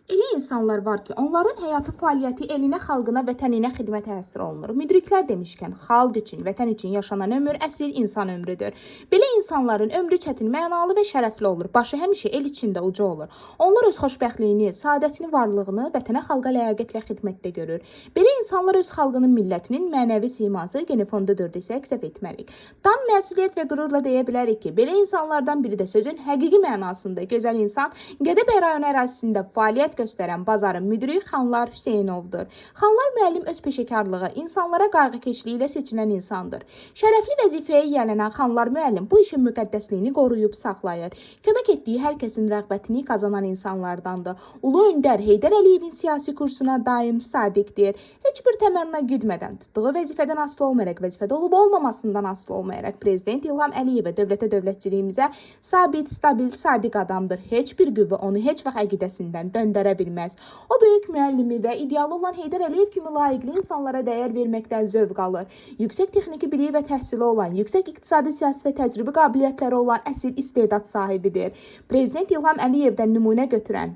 Elə insanlar var ki, onların həyatı fəaliyyəti elinə, xalqına, vətəninə xidmətə həsr olunur. Müdriklər demişkən, xalq üçün, vətən üçün yaşanan ömür əsl insan ömrüdür. Belə insanların ömrü çətin, mənalı və şərəfli olur. Başı həmişə el içində uca olur. Onlar öz xoşbəxtliyini, saadətini, varlığını vətənə, xalqa ləyaqətlə xidmətdə görür. Belə insanlar öz xalqının, millətinin mənəvi siması genofondudur desək səhv etmərik. Tam məsuliyyət və qürurla deyə bilərik ki, belə insanlardan biri də sözün həqiqi mənasında gözəl insan Gədəbəy rayon ərazisində fəaliyyət göstərən bazarın müdiri Xanlar Hüseynovdur. Xanlar müəllim öz peşəkarlığı, insanlara qayğıkeşliyi ilə seçilən insandır. Şərəfli vəzifəyə yiyələnən Xanlar müəllim bu işin müqəddəsliyini qoruyub saxlayır. Kömək etdiyi hər kəsin rəğbətini qazanan insanlardandır. Ulu öndər Heydər Əliyevin siyasi kursuna daim sadiqdir. Heç bir təmənna güdmədən, tutduğu vəzifədən asılı olmayaraq, vəzifədə olub olmamasından asılı olmayaraq Prezident İlham Əliyevə, dövlətə, dövlətçiliyimizə sabit, stabil, sadiq adamdır. Heç bir qüvvə onu heç vaxt əqidəsindən döndərə bilməz. O böyük müəllimi və idealı olan Heydər Əliyev kimi layiqli insanlara dəyər verməkdən zövq alır. Yüksək texniki biliyi və təhsili olan, yüksək iqtisadi, siyasi və təcrübə qabiliyyətləri olan əsl istedad sahibidir. Prezident İlham Əliyevdən nümunə götürən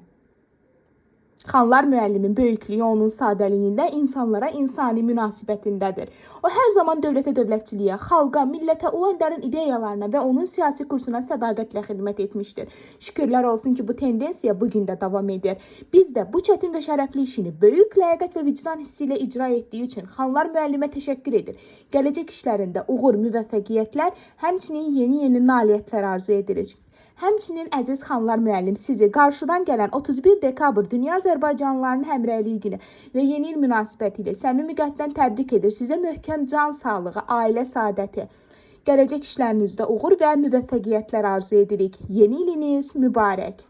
Xanlar müəllimin böyüklüyü onun sadəliyində, insanlara insani münasibətindədir. O hər zaman dövlətə, dövlətçiliyə, xalqa, millətə, ulu öndərin ideyalarına və onun siyasi kursuna sədaqətlə xidmət etmişdir. Şükürlər olsun ki, bu tendensiya bugün də davam edir. Biz də bu çətin və şərəfli işini böyük ləyaqət və vicdan hissi ilə icra etdiyi üçün Xanlar müəllimə təşəkkür edir. Gələcək işlərində uğur, müvəffəqiyyətlər, həmçinin yeni nailiyyətlər arzu edirik. Həmçinin əziz Xanlar müəllim sizi qarşıdan gələn 31 dekabr Dünya Azərbaycanlılarının Həmrəyliyi günü və yeni il münasibəti ilə səmimi qəlbdən təbrik edir. Sizə möhkəm can sağlığı, ailə saadəti, gələcək işlərinizdə uğur və müvəffəqiyyətlər arzu edirik. Yeni iliniz mübarək.